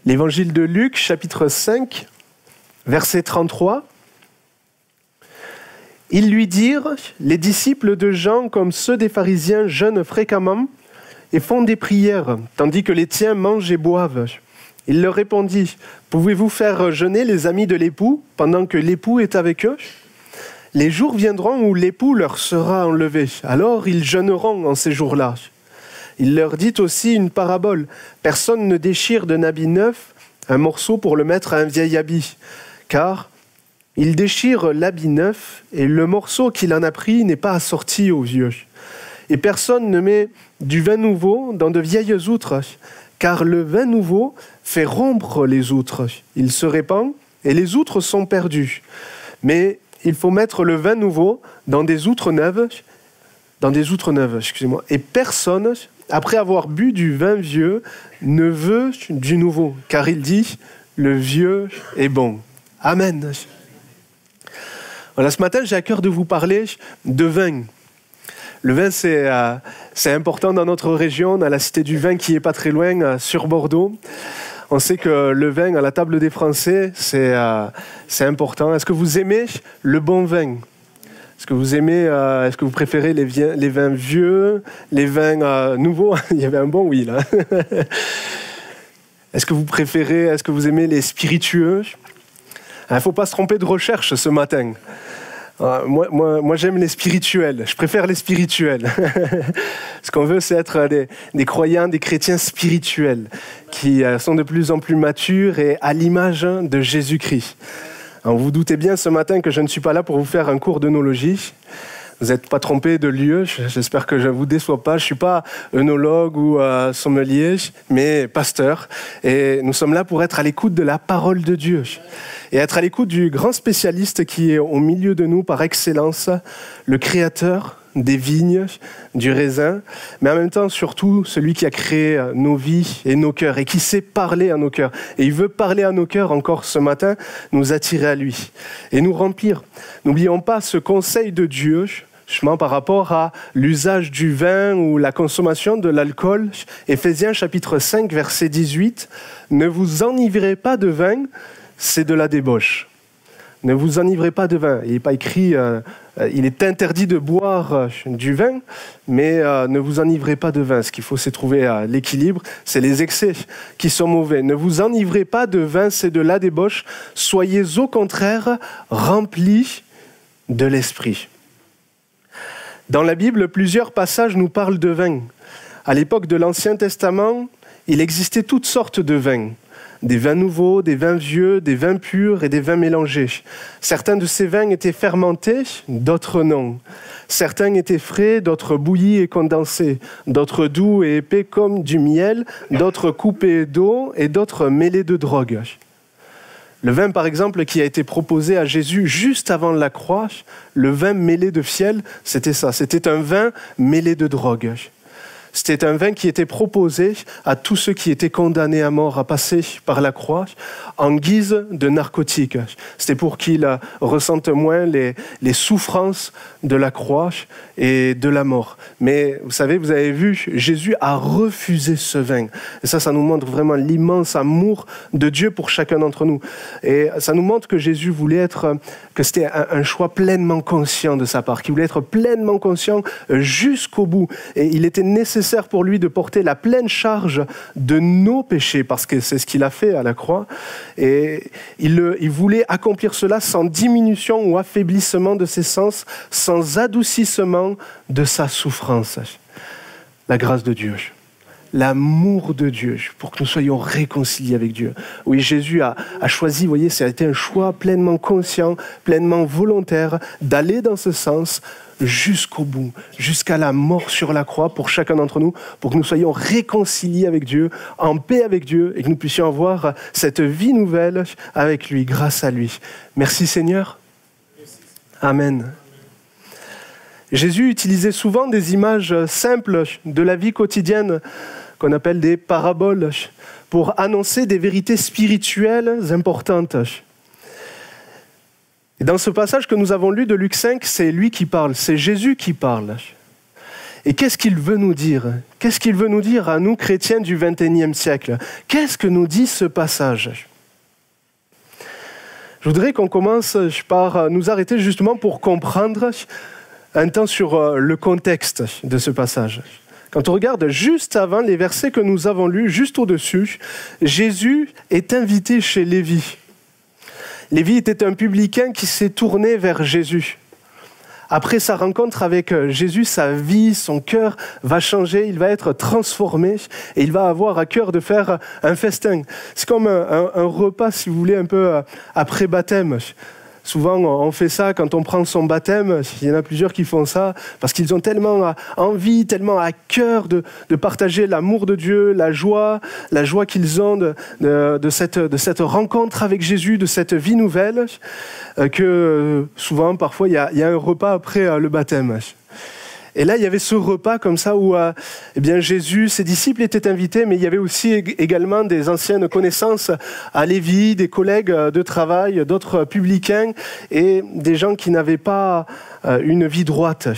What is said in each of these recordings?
L'évangile de Luc, chapitre 5, verset 33. Ils lui dirent, les disciples de Jean, comme ceux des pharisiens, jeûnent fréquemment et font des prières, tandis que les tiens mangent et boivent. Il leur répondit, pouvez-vous faire jeûner les amis de l'époux pendant que l'époux est avec eux ? Les jours viendront où l'époux leur sera enlevé, alors ils jeûneront en ces jours-là. Il leur dit aussi une parabole. Personne ne déchire d'un habit neuf un morceau pour le mettre à un vieil habit, car il déchire l'habit neuf et le morceau qu'il en a pris n'est pas assorti au vieux. Et personne ne met du vin nouveau dans de vieilles outres, car le vin nouveau fait rompre les outres. Il se répand et les outres sont perdues. Mais il faut mettre le vin nouveau dans des outres neuves, et personne, après avoir bu du vin vieux, ne veut du nouveau, car il dit, le vieux est bon. Amen. Voilà, ce matin, j'ai à cœur de vous parler de vin. Le vin, c'est important dans notre région. On a la Cité du Vin qui n'est pas très loin, sur Bordeaux. On sait que le vin à la table des Français, c'est important. Est-ce que vous aimez le bon vin ? Est-ce que vous préférez les vins vieux, les vins nouveaux ? Il y avait un bon oui, là. Est-ce que vous aimez les spiritueux ? Il ne faut pas se tromper de recherche ce matin. Moi, j'aime les spirituels. Je préfère les spirituels. Ce qu'on veut, c'est être des croyants, des chrétiens spirituels qui sont de plus en plus matures et à l'image de Jésus-Christ. Alors, vous vous doutez bien ce matin que je ne suis pas là pour vous faire un cours d'œnologie. Vous n'êtes pas trompé de lieu, j'espère que je ne vous déçois pas. Je ne suis pas œnologue ou sommelier, mais pasteur. Et nous sommes là pour être à l'écoute de la parole de Dieu. Et être à l'écoute du grand spécialiste qui est au milieu de nous par excellence, le créateur des vignes, du raisin, mais en même temps surtout celui qui a créé nos vies et nos cœurs et qui sait parler à nos cœurs. Et il veut parler à nos cœurs encore ce matin, nous attirer à lui et nous remplir. N'oublions pas ce conseil de Dieu, justement par rapport à l'usage du vin ou la consommation de l'alcool. Éphésiens chapitre 5, verset 18, « Ne vous enivrez pas de vin, c'est de la débauche. » Ne vous enivrez pas de vin. Il n'est pas écrit, il est interdit de boire du vin, mais ne vous enivrez pas de vin. Ce qu'il faut, c'est trouver l'équilibre. C'est les excès qui sont mauvais. Ne vous enivrez pas de vin, c'est de la débauche. Soyez au contraire remplis de l'esprit. Dans la Bible, plusieurs passages nous parlent de vin. À l'époque de l'Ancien Testament, il existait toutes sortes de vins. Des vins nouveaux, des vins vieux, des vins purs et des vins mélangés. Certains de ces vins étaient fermentés, d'autres non. Certains étaient frais, d'autres bouillis et condensés. D'autres doux et épais comme du miel, d'autres coupés d'eau et d'autres mêlés de drogue. Le vin, par exemple, qui a été proposé à Jésus juste avant la croix, le vin mêlé de fiel, c'était ça. C'était un vin mêlé de drogue. C'était un vin qui était proposé à tous ceux qui étaient condamnés à mort à passer par la croix en guise de narcotique. C'était pour qu'ils ressentent moins les souffrances de la croix et de la mort. Mais vous savez, vous avez vu, Jésus a refusé ce vin. Et ça nous montre vraiment l'immense amour de Dieu pour chacun d'entre nous. Et ça nous montre que Jésus voulait que c'était un choix pleinement conscient de sa part, qu'il voulait être pleinement conscient jusqu'au bout. Et il était nécessaire pour lui de porter la pleine charge de nos péchés, parce que c'est ce qu'il a fait à la croix. Et il voulait accomplir cela sans diminution ou affaiblissement de ses sens, sans adoucissement de sa souffrance. La grâce de Dieu, l'amour de Dieu, pour que nous soyons réconciliés avec Dieu. Oui, Jésus a choisi, vous voyez, ça a été un choix pleinement conscient, pleinement volontaire, d'aller dans ce sens jusqu'au bout, jusqu'à la mort sur la croix pour chacun d'entre nous, pour que nous soyons réconciliés avec Dieu, en paix avec Dieu, et que nous puissions avoir cette vie nouvelle avec lui, grâce à lui. Merci Seigneur. Amen. Jésus utilisait souvent des images simples de la vie quotidienne, qu'on appelle des paraboles, pour annoncer des vérités spirituelles importantes. Et dans ce passage que nous avons lu de Luc 5, c'est lui qui parle, c'est Jésus qui parle. Et qu'est-ce qu'il veut nous dire? Qu'est-ce qu'il veut nous dire à nous, chrétiens du XXIe siècle? Qu'est-ce que nous dit ce passage? Je voudrais qu'on commence par nous arrêter justement pour comprendre un temps sur le contexte de ce passage. Quand on regarde juste avant les versets que nous avons lus, juste au-dessus, Jésus est invité chez Lévi. Lévi était un publicain qui s'est tourné vers Jésus. Après sa rencontre avec Jésus, sa vie, son cœur va changer, il va être transformé et il va avoir à cœur de faire un festin. C'est comme un repas, si vous voulez, un peu après baptême. Souvent, on fait ça quand on prend son baptême. Il y en a plusieurs qui font ça parce qu'ils ont tellement envie, tellement à cœur de partager l'amour de Dieu, la joie qu'ils ont de cette rencontre avec Jésus, de cette vie nouvelle, que souvent, parfois, il y a un repas après le baptême. Et là, il y avait ce repas comme ça où Jésus, ses disciples étaient invités, mais il y avait aussi également des anciennes connaissances à Lévi, des collègues de travail, d'autres publicains et des gens qui n'avaient pas une vie droite.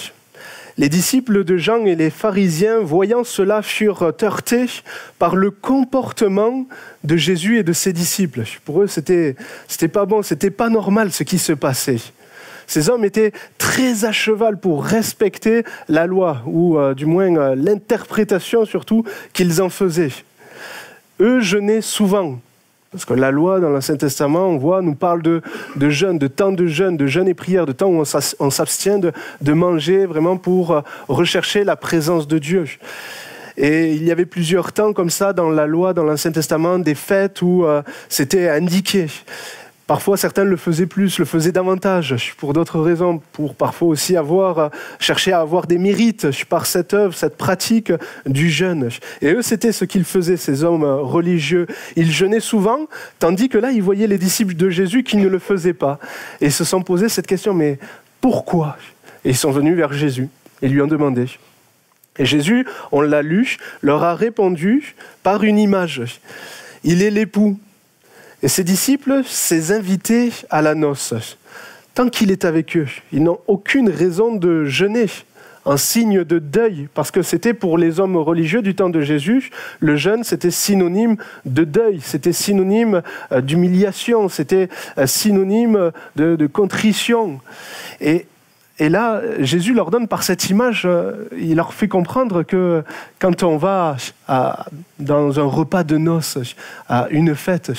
Les disciples de Jean et les pharisiens, voyant cela, furent heurtés par le comportement de Jésus et de ses disciples. Pour eux, c'était pas bon, c'était pas normal ce qui se passait. Ces hommes étaient très à cheval pour respecter la loi, ou du moins l'interprétation surtout qu'ils en faisaient. Eux jeûnaient souvent, parce que la loi dans l'Ancien Testament, on voit, nous parle de jeûne, de temps de jeûne et prière, de temps où on s'abstient de manger vraiment pour rechercher la présence de Dieu. Et il y avait plusieurs temps comme ça dans la loi, dans l'Ancien Testament, des fêtes où c'était indiqué. Parfois, certains le faisaient plus, le faisaient davantage, pour d'autres raisons, pour parfois aussi chercher à avoir des mérites par cette œuvre, cette pratique du jeûne. Et eux, c'était ce qu'ils faisaient, ces hommes religieux. Ils jeûnaient souvent, tandis que là, ils voyaient les disciples de Jésus qui ne le faisaient pas. Et ils se sont posés cette question, mais pourquoi? Et ils sont venus vers Jésus et lui ont demandé. Et Jésus, on l'a lu, leur a répondu par une image. Il est l'époux. Et ses disciples, ses invités à la noce, tant qu'il est avec eux, ils n'ont aucune raison de jeûner, en signe de deuil, parce que c'était pour les hommes religieux du temps de Jésus, le jeûne c'était synonyme de deuil, c'était synonyme d'humiliation, c'était synonyme de contrition. Et là, Jésus leur donne par cette image, il leur fait comprendre que quand on va dans un repas de noces, à une fête,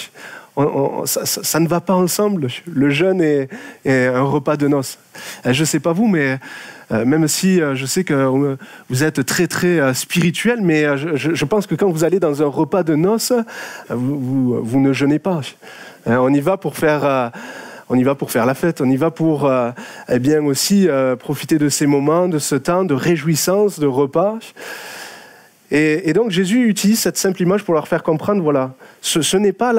ça ne va pas ensemble, le jeûne et un repas de noces. Je ne sais pas vous, mais même si je sais que vous êtes très très spirituel, mais je pense que quand vous allez dans un repas de noces, vous ne jeûnez pas. On y va pour faire la fête, on y va pour aussi profiter de ces moments, de ce temps de réjouissance, de repas. Et donc Jésus utilise cette simple image pour leur faire comprendre, voilà, ce n'est pas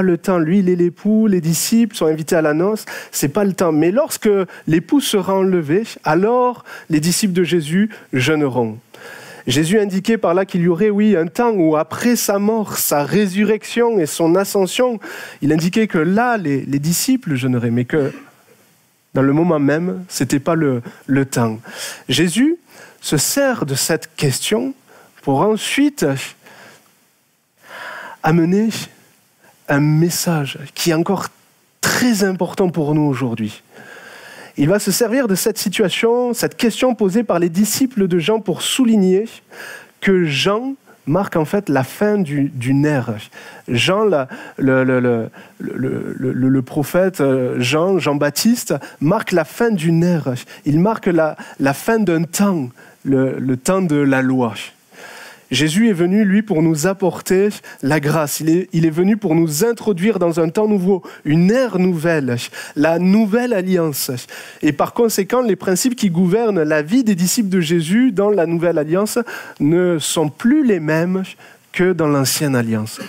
le temps. Lui, il est l'époux, les disciples sont invités à la noce, c'est pas le temps. Mais lorsque l'époux sera enlevé, alors les disciples de Jésus jeûneront. Jésus indiquait par là qu'il y aurait, oui, un temps où après sa mort, sa résurrection et son ascension, il indiquait que là, les disciples jeûneraient, mais que dans le moment même, c'était pas le temps. Jésus se sert de cette question pour ensuite amener un message qui est encore très important pour nous aujourd'hui. Il va se servir de cette situation, cette question posée par les disciples de Jean pour souligner que Jean marque en fait la fin d'une ère. Jean, le prophète Jean-Baptiste, marque la fin d'une ère. Il marque la fin d'un temps, le temps de la loi. Jésus est venu, lui, pour nous apporter la grâce. Il est venu pour nous introduire dans un temps nouveau, une ère nouvelle, la nouvelle alliance. Et par conséquent, les principes qui gouvernent la vie des disciples de Jésus dans la nouvelle alliance ne sont plus les mêmes que dans l'ancienne alliance.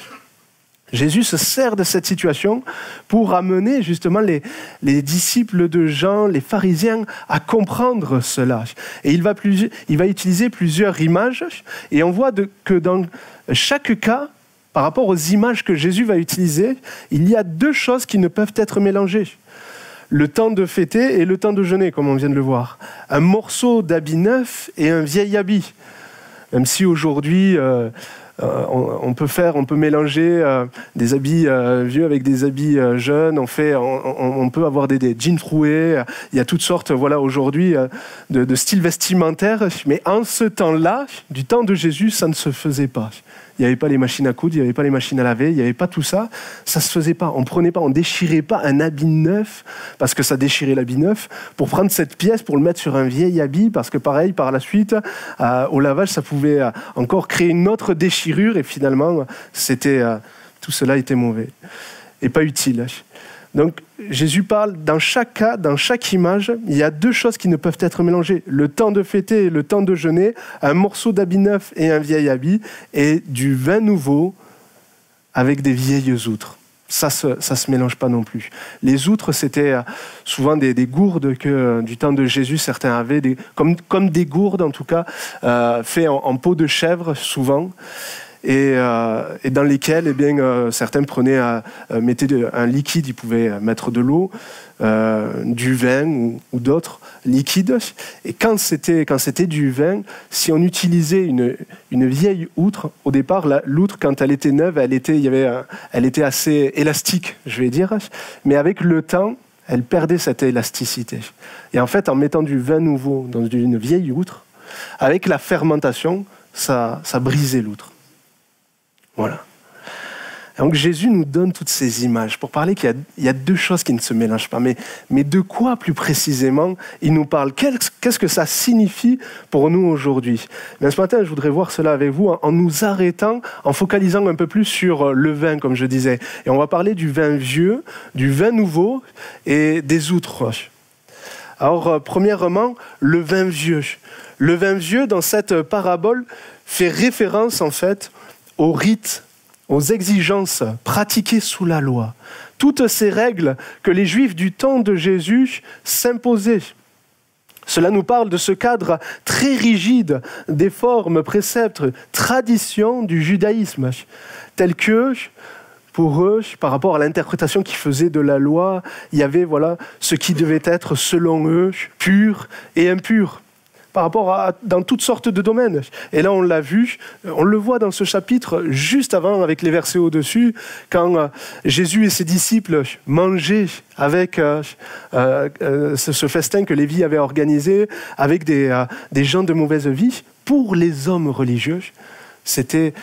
Jésus se sert de cette situation pour amener justement les disciples de Jean, les pharisiens, à comprendre cela. Et il va utiliser plusieurs images, et on voit que dans chaque cas, par rapport aux images que Jésus va utiliser, il y a deux choses qui ne peuvent être mélangées. le temps de fêter et le temps de jeûner, comme on vient de le voir. Un morceau d'habit neuf et un vieil habit. Même si aujourd'hui, on peut mélanger des habits vieux avec des habits jeunes. On peut avoir des jeans troués. Il y a toutes sortes, voilà, aujourd'hui, de styles vestimentaires. Mais en ce temps-là, du temps de Jésus, ça ne se faisait pas. Il n'y avait pas les machines à coudre, il n'y avait pas les machines à laver, il n'y avait pas tout ça. Ça ne se faisait pas. On déchirait pas un habit neuf, parce que ça déchirait l'habit neuf, pour prendre cette pièce, pour le mettre sur un vieil habit, parce que pareil, par la suite, au lavage, ça pouvait encore créer une autre déchirure, et finalement, tout cela était mauvais et pas utile. Donc, Jésus parle, dans chaque cas, dans chaque image, il y a deux choses qui ne peuvent être mélangées. Le temps de fêter et le temps de jeûner, un morceau d'habit neuf et un vieil habit, et du vin nouveau avec des vieilles outres. Ça se mélange pas non plus. Les outres, c'était souvent des gourdes que du temps de Jésus, certains avaient, comme des gourdes en tout cas, faites en peau de chèvre souvent, et dans lesquels certains mettaient un liquide, ils pouvaient mettre de l'eau, du vin ou d'autres liquides. Et quand c'était du vin, si on utilisait une vieille outre, au départ, l'outre, quand elle était neuve, elle était assez élastique, je vais dire, mais avec le temps, elle perdait cette élasticité. Et en fait, en mettant du vin nouveau dans une vieille outre, avec la fermentation, ça brisait l'outre. Voilà. Donc Jésus nous donne toutes ces images pour parler qu'il y a deux choses qui ne se mélangent pas. Mais de quoi plus précisément il nous parle? Qu'est-ce que ça signifie pour nous aujourd'hui? Ce matin, je voudrais voir cela avec vous en nous arrêtant, en focalisant un peu plus sur le vin, comme je disais. Et on va parler du vin vieux, du vin nouveau et des outres. Alors, premièrement, le vin vieux. Le vin vieux, dans cette parabole, fait référence en fait aux rites, aux exigences pratiquées sous la loi. Toutes ces règles que les Juifs du temps de Jésus s'imposaient. Cela nous parle de ce cadre très rigide des formes, préceptes, traditions du judaïsme, tels que, pour eux, par rapport à l'interprétation qu'ils faisaient de la loi, il y avait ce qui devait être, selon eux, pur et impur. Par rapport dans toutes sortes de domaines. Et là, on l'a vu, on le voit dans ce chapitre, juste avant, avec les versets au-dessus, quand Jésus et ses disciples mangeaient avec ce festin que Lévi avait organisé, avec des gens de mauvaise vie, pour les hommes religieux, c'était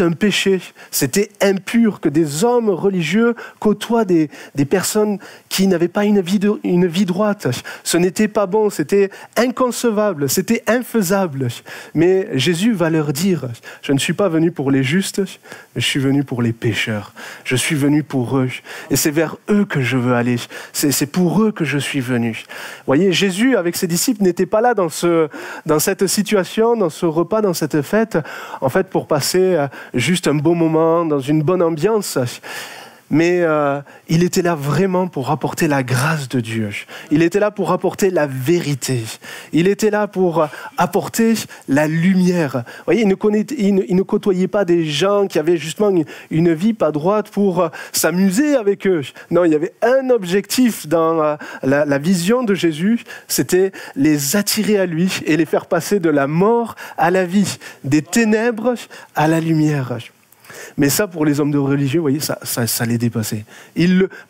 un péché, c'était impur que des hommes religieux côtoient des personnes qui n'avaient pas une vie droite. Ce n'était pas bon, c'était inconcevable, c'était infaisable. Mais Jésus va leur dire, je ne suis pas venu pour les justes, mais je suis venu pour les pécheurs. Je suis venu pour eux. Et c'est vers eux que je veux aller. C'est pour eux que je suis venu. Vous voyez, Jésus, avec ses disciples, n'était pas là dans cette situation, dans ce repas, dans cette fête, en fait, pour passer juste un beau moment, dans une bonne ambiance. Mais il était là vraiment pour apporter la grâce de Dieu. Il était là pour apporter la vérité. Il était là pour apporter la lumière. Vous voyez, il ne côtoyait pas des gens qui avaient justement une vie pas droite pour s'amuser avec eux. Non, il y avait un objectif dans la vision de Jésus, c'était les attirer à lui et les faire passer de la mort à la vie, des ténèbres à la lumière. Mais ça, pour les hommes de religieux, vous voyez, ça les dépassait.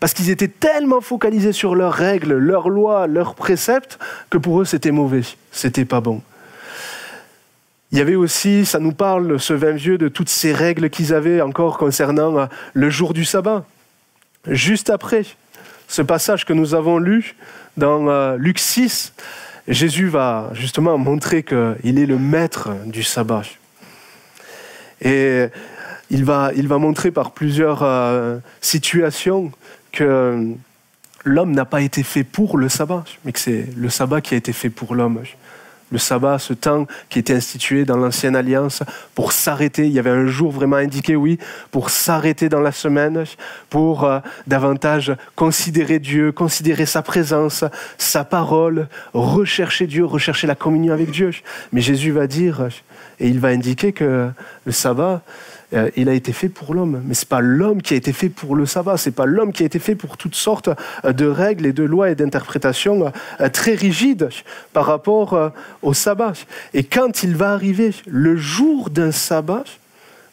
Parce qu'ils étaient tellement focalisés sur leurs règles, leurs lois, leurs préceptes, que pour eux, c'était mauvais, c'était pas bon. Il y avait aussi, ça nous parle, ce vin vieux, de toutes ces règles qu'ils avaient encore concernant le jour du sabbat. Juste après ce passage que nous avons lu dans Luc 6, Jésus va justement montrer qu'il est le maître du sabbat. Et il va montrer par plusieurs situations que l'homme n'a pas été fait pour le sabbat, mais que c'est le sabbat qui a été fait pour l'homme. Le sabbat, ce temps qui était institué dans l'Ancienne Alliance pour s'arrêter, il y avait un jour vraiment indiqué, oui, pour s'arrêter dans la semaine, pour davantage considérer Dieu, considérer sa présence, sa parole, rechercher Dieu, rechercher la communion avec Dieu. Mais Jésus va dire, et il va indiquer que le sabbat, il a été fait pour l'homme. Mais ce n'est pas l'homme qui a été fait pour le sabbat. Ce n'est pas l'homme qui a été fait pour toutes sortes de règles et de lois et d'interprétations très rigides par rapport au sabbat. Et quand il va arriver le jour d'un sabbat,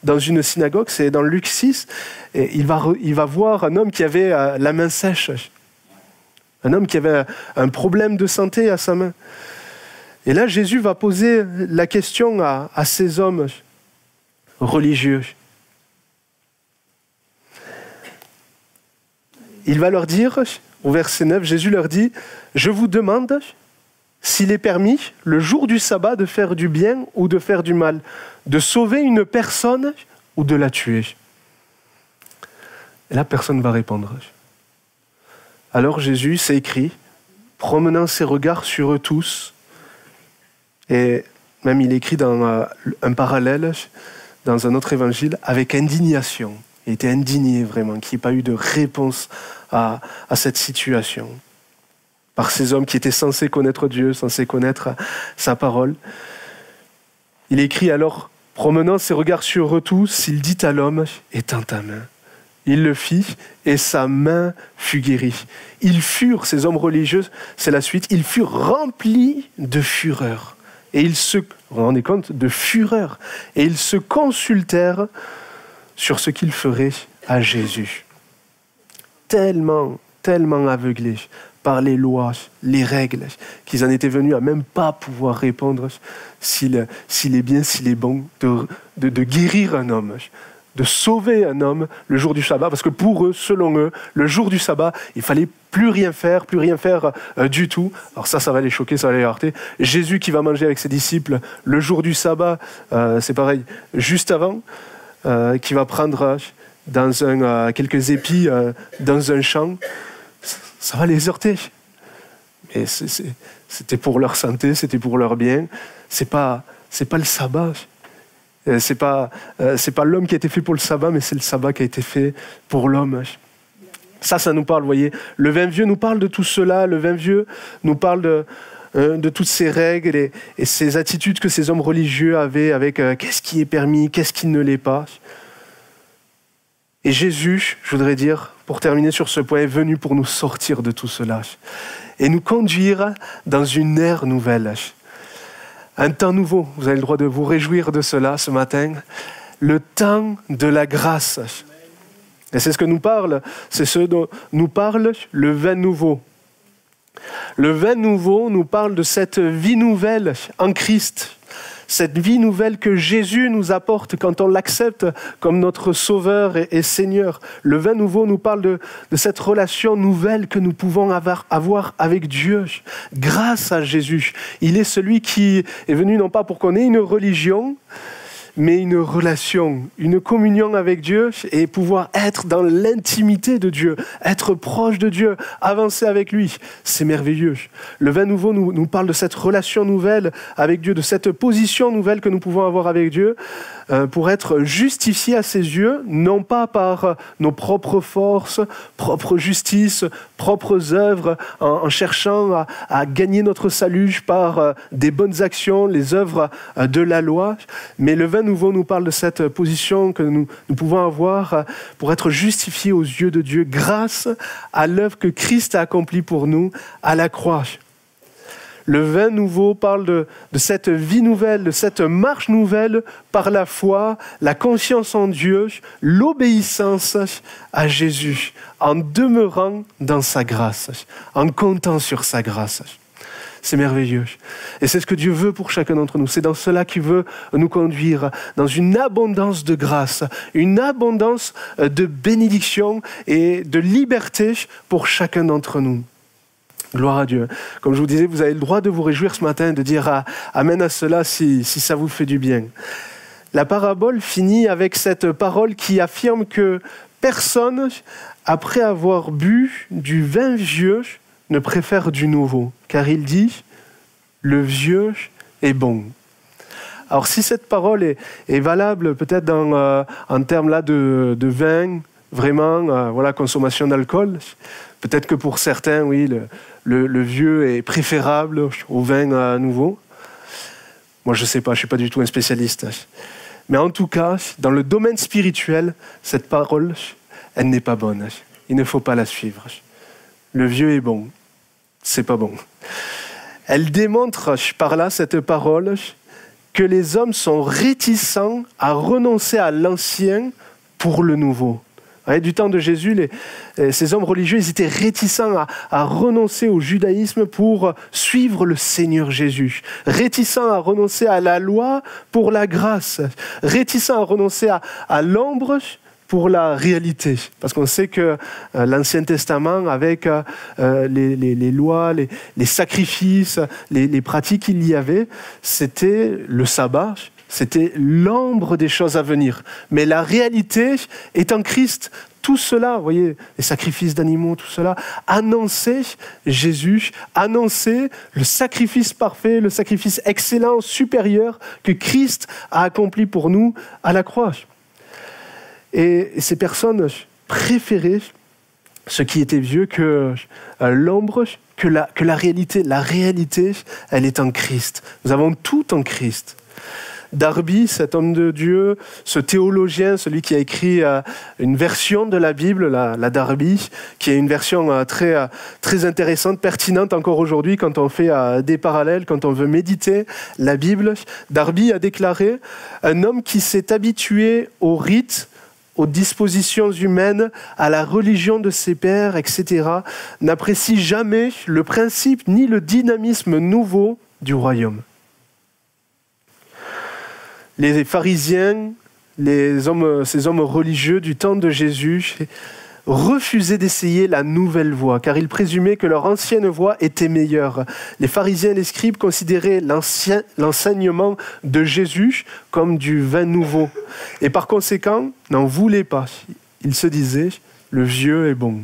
dans une synagogue, c'est dans Luc 6, et il va voir un homme qui avait la main sèche. Un homme qui avait un problème de santé à sa main. Et là, Jésus va poser la question à ces hommes religieux. Il va leur dire, au verset 9, Jésus leur dit « Je vous demande s'il est permis, le jour du sabbat, de faire du bien ou de faire du mal, de sauver une personne ou de la tuer. » Et là, personne ne va répondre. Alors Jésus s'est écrit, promenant ses regards sur eux tous, et même il écrit dans un parallèle, dans un autre évangile, avec indignation. Il était indigné vraiment, qu'il n'y ait pas eu de réponse à cette situation. Par ces hommes qui étaient censés connaître Dieu, censés connaître sa parole. Il écrit alors, promenant ses regards sur eux tous, il dit à l'homme, étends ta main. Il le fit et sa main fut guérie. Ils furent, ces hommes religieux, c'est la suite, ils furent remplis de fureur. Et ils se, vous vous rendez compte, de fureur. Et ils se consultèrent sur ce qu'ils feraient à Jésus. Tellement aveuglés par les lois, les règles, qu'ils en étaient venus à même pas pouvoir répondre s'il est bien, s'il est bon de guérir un homme, de sauver un homme le jour du sabbat, parce que pour eux, selon eux, le jour du sabbat, il fallait plus rien faire du tout. Alors ça va les choquer, ça va les heurter. Jésus qui va manger avec ses disciples le jour du sabbat, c'est pareil, juste avant, qui va prendre quelques épis dans un champ, ça va les heurter. Mais c'était pour leur santé, c'était pour leur bien. C'est pas le sabbat. C'est pas l'homme qui a été fait pour le sabbat, mais c'est le sabbat qui a été fait pour l'homme. Ça nous parle, vous voyez. Le vin vieux nous parle de tout cela. Le vin vieux nous parle de toutes ces règles et ces attitudes que ces hommes religieux avaient avec qu'est-ce qui est permis, qu'est-ce qui ne l'est pas. Et Jésus, je voudrais dire, pour terminer sur ce point, est venu pour nous sortir de tout cela et nous conduire dans une ère nouvelle. Un temps nouveau, vous avez le droit de vous réjouir de cela ce matin, le temps de la grâce. Et c'est ce que nous parle, c'est ce dont nous parle le vin nouveau. Le vin nouveau nous parle de cette vie nouvelle en Christ. Cette vie nouvelle que Jésus nous apporte quand on l'accepte comme notre Sauveur et Seigneur. Le vin nouveau nous parle de cette relation nouvelle que nous pouvons avoir avec Dieu grâce à Jésus. Il est celui qui est venu non pas pour qu'on ait une religion, mais une relation, une communion avec Dieu et pouvoir être dans l'intimité de Dieu, être proche de Dieu, avancer avec lui. C'est merveilleux. Le vin nouveau nous parle de cette relation nouvelle avec Dieu, de cette position nouvelle que nous pouvons avoir avec Dieu pour être justifiés à ses yeux, non pas par nos propres forces, propre justice, propres œuvres, en cherchant à gagner notre salut par des bonnes actions, les œuvres de la loi, mais le vin nouveau nous parle de cette position que nous pouvons avoir pour être justifiés aux yeux de Dieu grâce à l'œuvre que Christ a accomplie pour nous à la croix. Le vin nouveau parle de cette vie nouvelle, de cette marche nouvelle par la foi, la confiance en Dieu, l'obéissance à Jésus, en demeurant dans sa grâce, en comptant sur sa grâce. C'est merveilleux. Et c'est ce que Dieu veut pour chacun d'entre nous. C'est dans cela qu'il veut nous conduire, dans une abondance de grâce, une abondance de bénédiction et de liberté pour chacun d'entre nous. Gloire à Dieu. Comme je vous disais, vous avez le droit de vous réjouir ce matin, de dire amen à cela si ça vous fait du bien. La parabole finit avec cette parole qui affirme que personne, après avoir bu du vin vieux, ne préfère du nouveau. Car il dit, le vieux est bon. Alors si cette parole est valable peut-être en termes là de vin, vraiment, consommation d'alcool, peut-être que pour certains, oui, le vieux est préférable au vin nouveau. Moi, je ne sais pas, je ne suis pas du tout un spécialiste. Mais en tout cas, dans le domaine spirituel, cette parole, elle n'est pas bonne. Il ne faut pas la suivre. Le vieux est bon, c'est pas bon. Elle démontre par là, cette parole, que les hommes sont réticents à renoncer à l'ancien pour le nouveau. Du temps de Jésus, ces hommes religieux, ils étaient réticents à renoncer au judaïsme pour suivre le Seigneur Jésus. Réticents à renoncer à la loi pour la grâce. Réticents à renoncer à l'ombre pour la réalité. Parce qu'on sait que l'Ancien Testament, avec les lois, les sacrifices, les pratiques qu'il y avait, c'était le sabbat, c'était l'ombre des choses à venir. Mais la réalité est en Christ. Tout cela, vous voyez, les sacrifices d'animaux, tout cela, annonçait Jésus, annonçait le sacrifice parfait, le sacrifice excellent, supérieur, que Christ a accompli pour nous à la croix. Et ces personnes préféraient ce qui était vieux que l'ombre, que la réalité. La réalité, elle est en Christ. Nous avons tout en Christ. Darby, cet homme de Dieu, ce théologien, celui qui a écrit une version de la Bible, la Darby, qui est une version très, très intéressante, pertinente encore aujourd'hui quand on fait des parallèles, quand on veut méditer la Bible. Darby a déclaré « Un homme qui s'est habitué aux rites, aux dispositions humaines, à la religion de ses pères, etc., n'apprécie jamais le principe ni le dynamisme nouveau du royaume. » Les pharisiens, ces hommes religieux du temps de Jésus, refusaient d'essayer la nouvelle voie, car ils présumaient que leur ancienne voie était meilleure. Les pharisiens et les scribes considéraient l'enseignement de Jésus comme du vin nouveau, et par conséquent, n'en voulaient pas. Ils se disaient, le vieux est bon.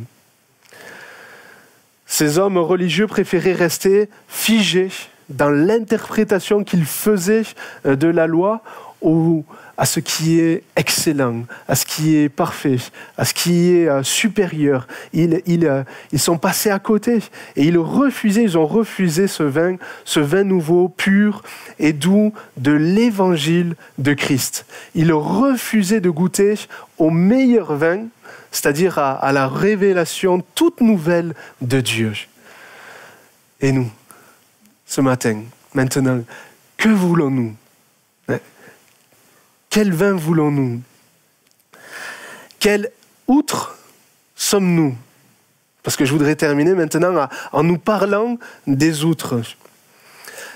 Ces hommes religieux préféraient rester figés dans l'interprétation qu'ils faisaient de la loi ou à ce qui est excellent, à ce qui est parfait, à ce qui est supérieur. Ils sont passés à côté et ils ont refusé ce vin nouveau, pur et doux de l'évangile de Christ. Ils refusaient de goûter au meilleur vin, c'est-à-dire à la révélation toute nouvelle de Dieu. Et nous, ce matin, maintenant, que voulons-nous ? Quel vin voulons-nous ? Quelle outre sommes-nous ? Parce que je voudrais terminer maintenant en nous parlant des outres.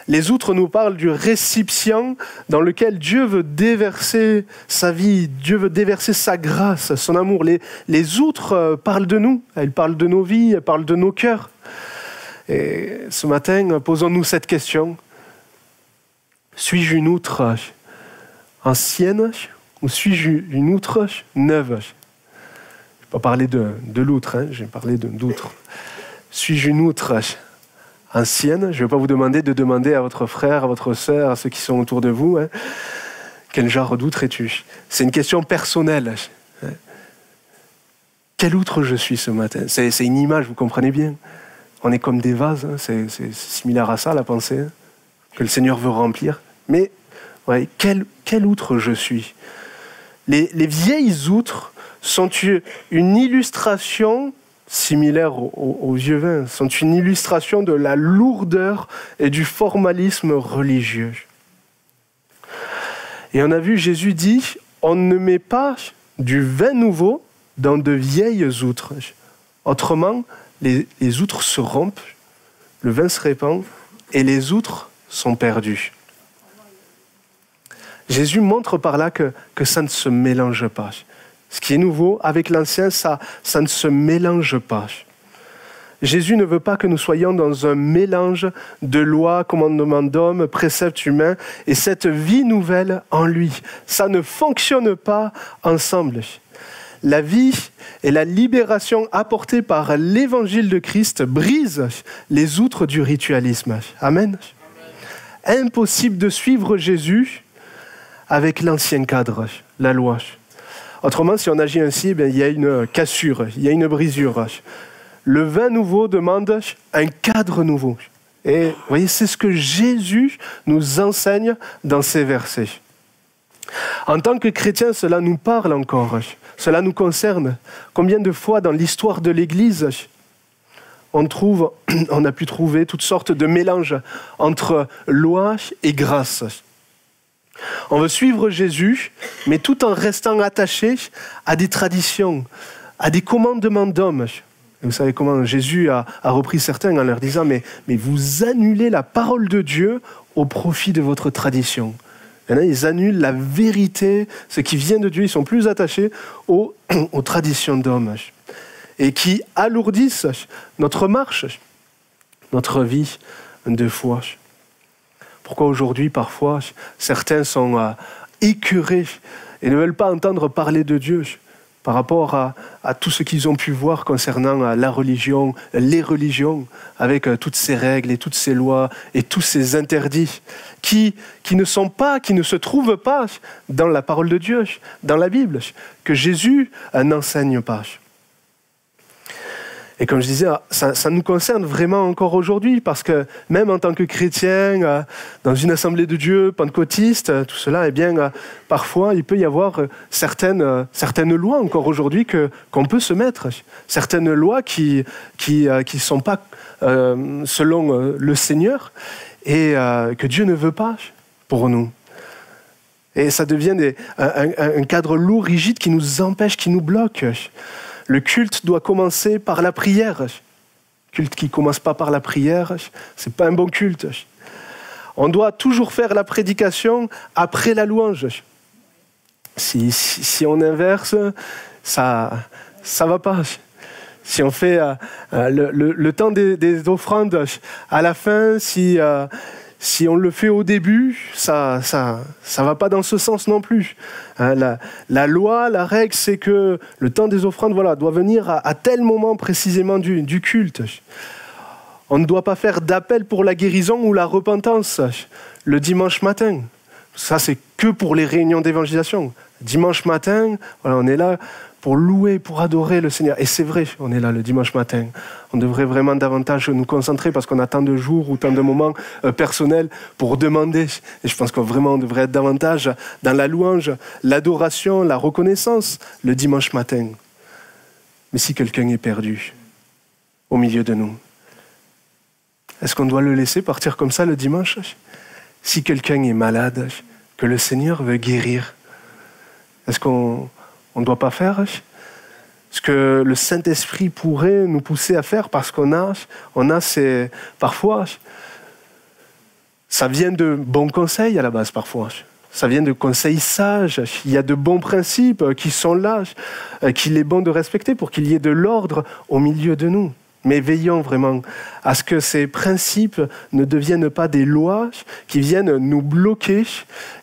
Les outres nous parlent du récipient dans lequel Dieu veut déverser sa vie, Dieu veut déverser sa grâce, son amour. Les outres parlent de nous, elles parlent de nos vies, elles parlent de nos cœurs. Et ce matin, posons-nous cette question. Suis-je une outre ancienne ou suis-je une outre neuve ? Je ne vais pas parler de l'outre, je vais parler d'outre. Suis-je une outre ancienne ? Je ne vais pas vous demander de demander à votre frère, à votre sœur, à ceux qui sont autour de vous, quel genre d'outre es-tu ? C'est une question personnelle. Quelle outre je suis ce matin ? C'est une image, vous comprenez bien. On est comme des vases, c'est similaire à ça la pensée, que le Seigneur veut remplir. Mais quelle outre je suis ? Les vieilles outres sont une illustration similaire aux vieux vins, sont une illustration de la lourdeur et du formalisme religieux. Et on a vu Jésus dit, on ne met pas du vin nouveau dans de vieilles outres. Autrement, les outres se rompent, le vin se répand et les outres sont perdues. Jésus montre par là que ça ne se mélange pas. Ce qui est nouveau avec l'ancien, ça ne se mélange pas. Jésus ne veut pas que nous soyons dans un mélange de lois, commandements d'hommes, préceptes humains et cette vie nouvelle en lui. Ça ne fonctionne pas ensemble. La vie et la libération apportée par l'évangile de Christ brisent les outres du ritualisme. Amen. Impossible de suivre Jésus avec l'ancien cadre, la loi. Autrement, si on agit ainsi, il y a une cassure, il y a une brisure. Le vin nouveau demande un cadre nouveau. Et vous voyez, c'est ce que Jésus nous enseigne dans ces versets. En tant que chrétiens, cela nous parle encore, cela nous concerne. Combien de fois dans l'histoire de l'Église, on a pu trouver toutes sortes de mélanges entre loi et grâce. On veut suivre Jésus, mais tout en restant attaché à des traditions, à des commandements d'hommes. Vous savez comment Jésus a repris certains en leur disant « mais vous annulez la parole de Dieu au profit de votre tradition ». Ils annulent la vérité, ce qui vient de Dieu. Ils sont plus attachés aux traditions d'hommes et qui alourdissent notre marche, notre vie de foi. Pourquoi aujourd'hui, parfois, certains sont écœurés et ne veulent pas entendre parler de Dieu par rapport à tout ce qu'ils ont pu voir concernant la religion, les religions, avec toutes ces règles et toutes ces lois et tous ces interdits qui ne se trouvent pas dans la parole de Dieu, dans la Bible, que Jésus n'enseigne pas. Et comme je disais, ça nous concerne vraiment encore aujourd'hui, parce que même en tant que chrétien, dans une assemblée de Dieu, pentecôtiste, tout cela, eh bien, parfois, il peut y avoir certaines lois encore aujourd'hui qu'on peut se mettre. Certaines lois qui sont pas selon le Seigneur et que Dieu ne veut pas pour nous. Et ça devient un cadre lourd, rigide, qui nous empêche, qui nous bloque. Le culte doit commencer par la prière. Le culte qui ne commence pas par la prière, ce n'est pas un bon culte. On doit toujours faire la prédication après la louange. Si on inverse, ça ne va pas. Si on fait le temps des offrandes à la fin, si on le fait au début, ça va pas dans ce sens non plus. La loi, la règle, c'est que le temps des offrandes, doit venir à tel moment précisément du culte. On ne doit pas faire d'appel pour la guérison ou la repentance le dimanche matin. Ça, c'est que pour les réunions d'évangélisation. Dimanche matin, on est là pour louer, pour adorer le Seigneur. Et c'est vrai, on est là le dimanche matin. On devrait vraiment davantage nous concentrer parce qu'on a tant de jours ou tant de moments personnels pour demander. Et je pense qu'on devrait être davantage dans la louange, l'adoration, la reconnaissance le dimanche matin. Mais si quelqu'un est perdu au milieu de nous, est-ce qu'on doit le laisser partir comme ça le dimanche? Si quelqu'un est malade, que le Seigneur veut guérir, est-ce qu'on ne doit pas faire ce que le Saint-Esprit pourrait nous pousser à faire, parce qu'on a parfois, ça vient de bons conseils à la base parfois. Ça vient de conseils sages. Il y a de bons principes qui sont là, qu'il est bon de respecter pour qu'il y ait de l'ordre au milieu de nous. Mais veillons vraiment à ce que ces principes ne deviennent pas des lois qui viennent nous bloquer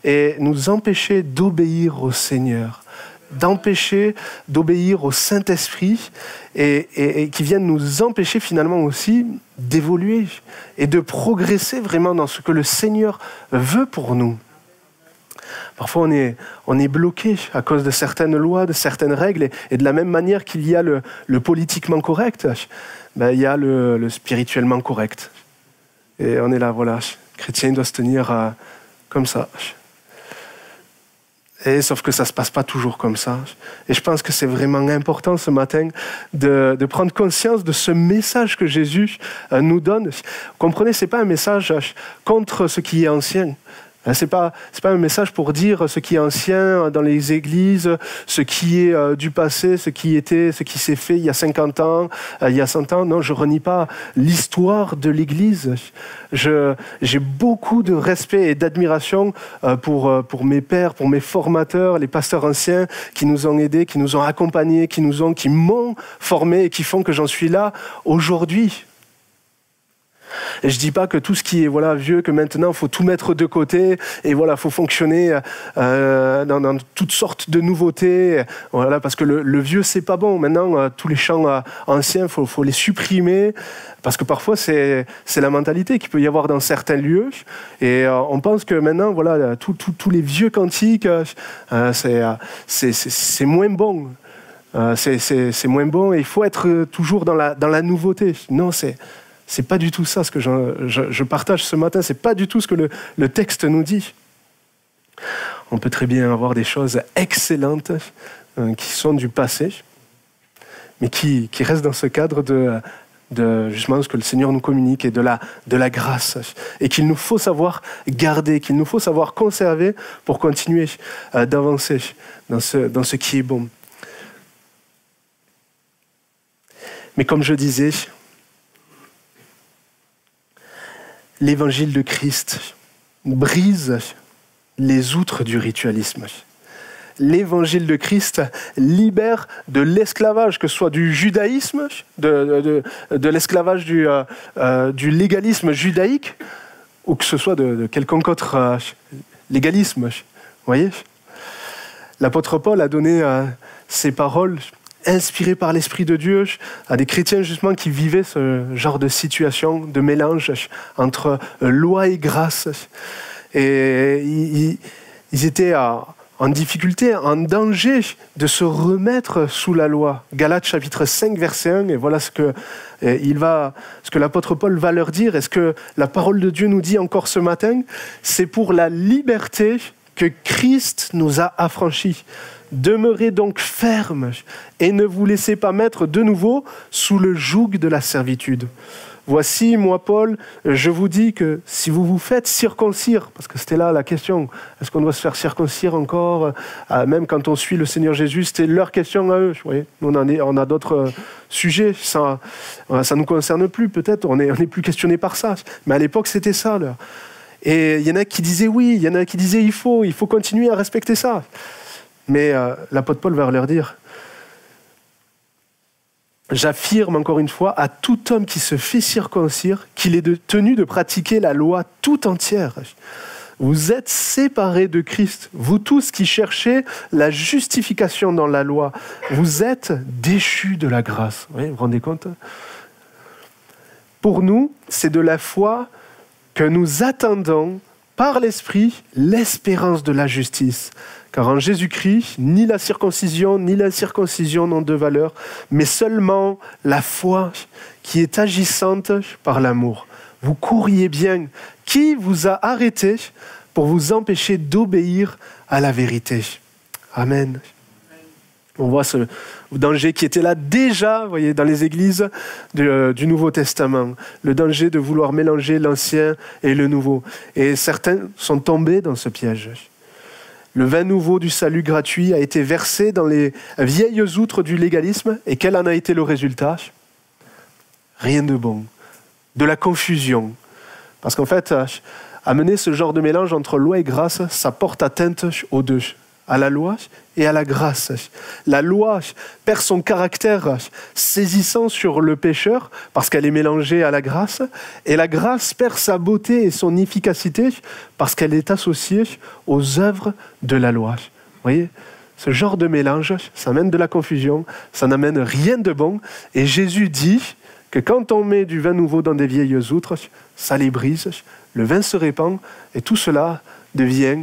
et nous empêcher d'obéir au Seigneur, d'empêcher d'obéir au Saint-Esprit et qui viennent nous empêcher finalement aussi d'évoluer et de progresser vraiment dans ce que le Seigneur veut pour nous. Parfois, on est bloqué à cause de certaines lois, de certaines règles, et de la même manière qu'il y a le politiquement correct, il y a le spirituellement correct. Et on est là, le chrétien doit se tenir comme ça. Et sauf que ça ne se passe pas toujours comme ça. Et je pense que c'est vraiment important ce matin de prendre conscience de ce message que Jésus nous donne. Vous comprenez, ce n'est pas un message contre ce qui est ancien. Ce n'est pas un message pour dire ce qui est ancien dans les églises, ce qui est du passé, ce qui s'est fait il y a 50 ans, il y a 100 ans. Non, je ne renie pas l'histoire de l'Église. J'ai beaucoup de respect et d'admiration pour mes pères, pour mes formateurs, les pasteurs anciens qui nous ont aidés, qui nous ont accompagnés, qui m'ont formé et qui font que j'en suis là aujourd'hui. Et je ne dis pas que tout ce qui est vieux, que maintenant il faut tout mettre de côté et il faut fonctionner dans toutes sortes de nouveautés, parce que le vieux c'est pas bon. Maintenant tous les chants anciens, faut les supprimer, parce que parfois c'est la mentalité qu'il peut y avoir dans certains lieux, et on pense que maintenant tous les vieux cantiques c'est moins bon. C'est moins bon et il faut être toujours dans la nouveauté. Non, c'est pas du tout ça ce que je partage ce matin. C'est pas du tout ce que le texte nous dit. On peut très bien avoir des choses excellentes qui sont du passé, mais qui restent dans ce cadre de justement ce que le Seigneur nous communique et de la grâce, et qu'il nous faut savoir garder, qu'il nous faut savoir conserver pour continuer d'avancer dans ce qui est bon. Mais comme je disais, l'évangile de Christ brise les outres du ritualisme. L'évangile de Christ libère de l'esclavage, que ce soit du judaïsme, de l'esclavage du légalisme judaïque, ou que ce soit de quelconque autre légalisme. Vous voyez ? L'apôtre Paul a donné ces paroles inspirées par l'Esprit de Dieu à des chrétiens justement qui vivaient ce genre de situation, de mélange entre loi et grâce. Et ils étaient en difficulté, en danger de se remettre sous la loi. Galates chapitre 5, verset 1, et voilà ce que l'apôtre Paul va leur dire, et ce que la parole de Dieu nous dit encore ce matin, c'est pour la liberté que Christ nous a affranchis. Demeurez donc fermes et ne vous laissez pas mettre de nouveau sous le joug de la servitude. Voici, moi, Paul, je vous dis que si vous vous faites circoncire, parce que c'était là la question, est-ce qu'on doit se faire circoncire encore, même quand on suit le Seigneur Jésus, c'était leur question à eux. Vous voyez, nous, on a d'autres sujets, ça ne nous concerne plus, peut-être, on n'est plus questionné par ça. Mais à l'époque, c'était ça. Là. Et il y en a qui disaient oui, il y en a qui disaient il faut continuer à respecter ça. Mais l'apôtre Paul va leur dire, j'affirme encore une fois à tout homme qui se fait circoncire qu'il est tenu de pratiquer la loi tout entière. Vous êtes séparés de Christ, vous tous qui cherchez la justification dans la loi. Vous êtes déchus de la grâce. Oui, vous vous rendez compte ? Pour nous, c'est de la foi que nous attendons par l'Esprit l'espérance de la justice. Car en Jésus-Christ, ni la circoncision n'ont de valeur, mais seulement la foi qui est agissante par l'amour. Vous courriez bien. Qui vous a arrêté pour vous empêcher d'obéir à la vérité ? Amen. On voit ce danger qui était là déjà, vous voyez, dans les églises du Nouveau Testament. Le danger de vouloir mélanger l'Ancien et le Nouveau. Et certains sont tombés dans ce piège. Le vin nouveau du salut gratuit a été versé dans les vieilles outres du légalisme. Et quel en a été le résultat ? Rien de bon. De la confusion. Parce qu'en fait, amener ce genre de mélange entre loi et grâce, ça porte atteinte aux deux. À la loi et à la grâce. La loi perd son caractère saisissant sur le pécheur parce qu'elle est mélangée à la grâce, et la grâce perd sa beauté et son efficacité parce qu'elle est associée aux œuvres de la loi. Vous voyez, ce genre de mélange, ça amène de la confusion, ça n'amène rien de bon, et Jésus dit que quand on met du vin nouveau dans des vieilles outres, ça les brise, le vin se répand, et tout cela devient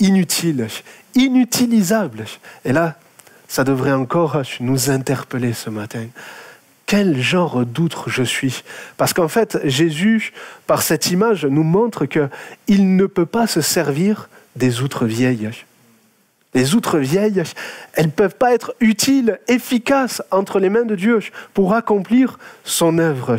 inutile, inutilisable. Et là, ça devrait encore nous interpeller ce matin. Quel genre d'outre je suis ? Parce qu'en fait, Jésus, par cette image, nous montre qu'il ne peut pas se servir des outres vieilles. Les outres vieilles, elles ne peuvent pas être utiles, efficaces entre les mains de Dieu pour accomplir son œuvre.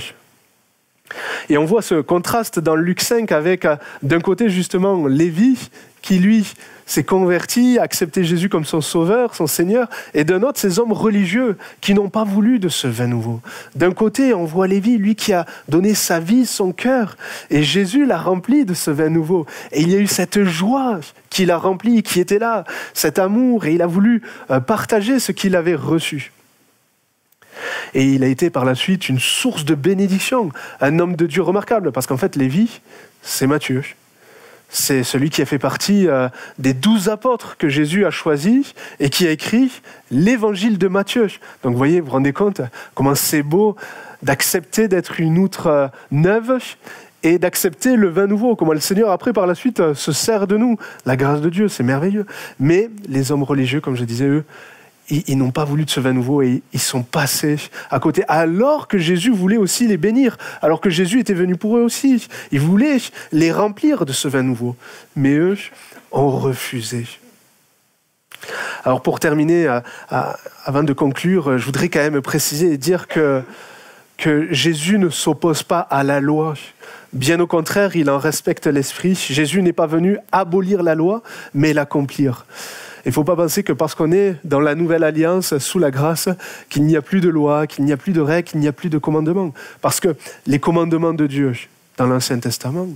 Et on voit ce contraste dans Luc 5 avec, d'un côté, justement, Lévi, qui, lui, s'est converti, a accepté Jésus comme son sauveur, son Seigneur, et d'un autre, ces hommes religieux qui n'ont pas voulu de ce vin nouveau. D'un côté, on voit Lévi, lui qui a donné sa vie, son cœur, et Jésus l'a rempli de ce vin nouveau. Et il y a eu cette joie qui l'a rempli, qui était là, cet amour, et il a voulu partager ce qu'il avait reçu. Et il a été par la suite une source de bénédiction, un homme de Dieu remarquable, parce qu'en fait, Lévi, c'est Matthieu. C'est celui qui a fait partie des 12 apôtres que Jésus a choisis et qui a écrit l'évangile de Matthieu. Donc vous voyez, vous vous rendez compte comment c'est beau d'accepter d'être une outre neuve et d'accepter le vin nouveau, comment le Seigneur après par la suite se sert de nous. La grâce de Dieu, c'est merveilleux. Mais les hommes religieux, comme je disais, eux, ils n'ont pas voulu de ce vin nouveau et ils sont passés à côté, alors que Jésus voulait aussi les bénir, alors que Jésus était venu pour eux aussi. Il voulait les remplir de ce vin nouveau. Mais eux ont refusé. Alors pour terminer, avant de conclure, je voudrais quand même préciser et dire que Jésus ne s'oppose pas à la loi. Bien au contraire, il en respecte l'esprit. Jésus n'est pas venu abolir la loi, mais l'accomplir. Il ne faut pas penser que parce qu'on est dans la nouvelle alliance, sous la grâce, qu'il n'y a plus de loi, qu'il n'y a plus de règles, qu'il n'y a plus de commandements. Parce que les commandements de Dieu dans l'Ancien Testament,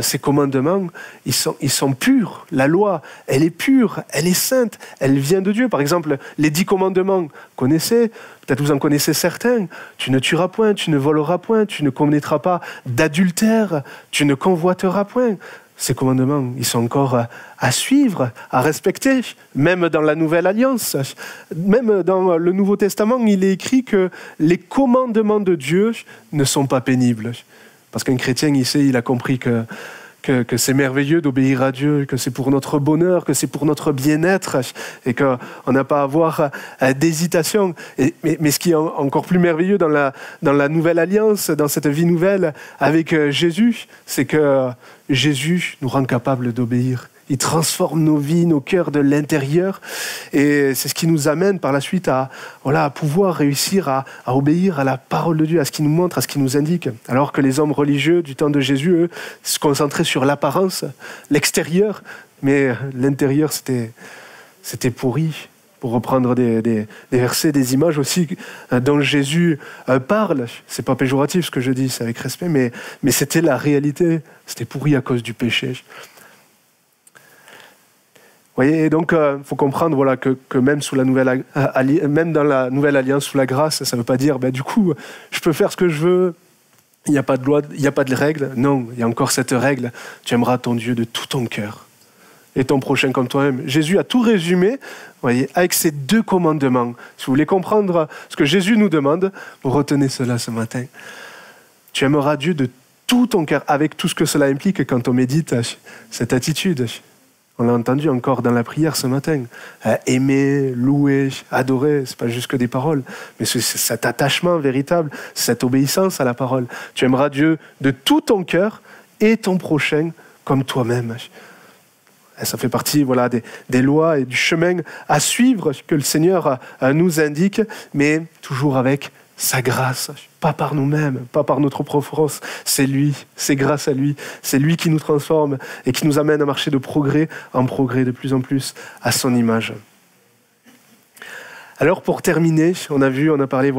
ces commandements, ils sont purs. La loi, elle est pure, elle est sainte, elle vient de Dieu. Par exemple, les 10 commandements, connaissez, peut-être vous en connaissez certains. Tu ne tueras point, tu ne voleras point, tu ne commettras pas d'adultère, tu ne convoiteras point. Ces commandements, ils sont encore à suivre, à respecter, même dans la Nouvelle Alliance. Même dans le Nouveau Testament, il est écrit que les commandements de Dieu ne sont pas pénibles. Parce qu'un chrétien, il a compris que c'est merveilleux d'obéir à Dieu, que c'est pour notre bonheur, que c'est pour notre bien-être, et qu'on n'a pas à avoir d'hésitation. Mais ce qui est encore plus merveilleux dans la Nouvelle Alliance, dans cette vie nouvelle avec Jésus, c'est que Jésus nous rend capables d'obéir. Il transforme nos vies, nos cœurs de l'intérieur. Et c'est ce qui nous amène par la suite à pouvoir réussir à obéir à la parole de Dieu, à ce qu'il nous montre, à ce qu'il nous indique. Alors que les hommes religieux du temps de Jésus, eux, se concentraient sur l'apparence, l'extérieur. Mais l'intérieur, c'était pourri. Pour reprendre des versets, des images aussi dont Jésus parle. C'est pas péjoratif ce que je dis, c'est avec respect, mais c'était la réalité. C'était pourri à cause du péché. Vous voyez, et donc il faut comprendre que même, même dans la Nouvelle Alliance, sous la grâce, ça ne veut pas dire du coup, je peux faire ce que je veux, il n'y a pas de loi, il n'y a pas de règle. Non, il y a encore cette règle, tu aimeras ton Dieu de tout ton cœur et ton prochain comme toi-même. Jésus a tout résumé, vous voyez, avec ces 2 commandements. Si vous voulez comprendre ce que Jésus nous demande, vous retenez cela ce matin. Tu aimeras Dieu de tout ton cœur, avec tout ce que cela implique quand on médite cette attitude. On l'a entendu encore dans la prière ce matin. Aimer, louer, adorer, ce n'est pas juste que des paroles, mais c'est cet attachement véritable, cette obéissance à la parole. Tu aimeras Dieu de tout ton cœur et ton prochain comme toi-même. Et ça fait partie des lois et du chemin à suivre que le Seigneur nous indique, mais toujours avec sa grâce, pas par nous-mêmes, pas par notre propre force. C'est lui, c'est grâce à lui, c'est lui qui nous transforme et qui nous amène à marcher de progrès en progrès, de plus en plus à son image. Alors pour terminer, on a parlé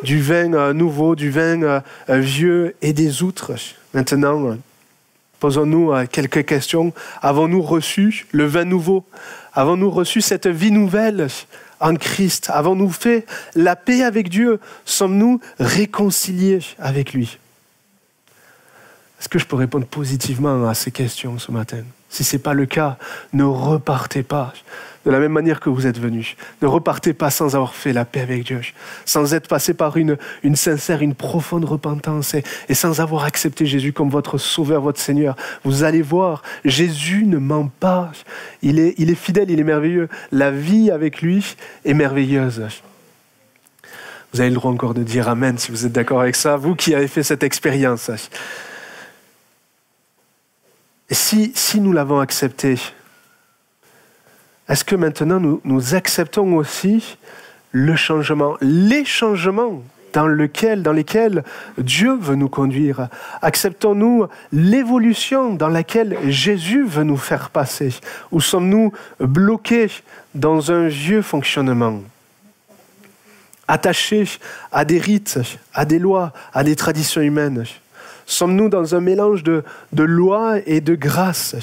du vin nouveau, du vin vieux et des outres. Maintenant, posons-nous quelques questions. Avons-nous reçu le vin nouveau? Avons-nous reçu cette vie nouvelle en Christ? Avons-nous fait la paix avec Dieu? Sommes-nous réconciliés avec lui? Est-ce que je peux répondre positivement à ces questions ce matin? Si ce n'est pas le cas, ne repartez pas de la même manière que vous êtes venus. Ne repartez pas sans avoir fait la paix avec Dieu, sans être passé par une sincère, une profonde repentance et sans avoir accepté Jésus comme votre Sauveur, votre Seigneur. Vous allez voir, Jésus ne ment pas. Il est fidèle, il est merveilleux. La vie avec lui est merveilleuse. Vous avez le droit encore de dire Amen si vous êtes d'accord avec ça, vous qui avez fait cette expérience. Et si nous l'avons accepté, est-ce que maintenant nous acceptons aussi les changements dans lesquels Dieu veut nous conduire? Acceptons-nous l'évolution dans laquelle Jésus veut nous faire passer? Ou sommes-nous bloqués dans un vieux fonctionnement, attachés à des rites, à des lois, à des traditions humaines? Sommes-nous dans un mélange de loi et de grâce?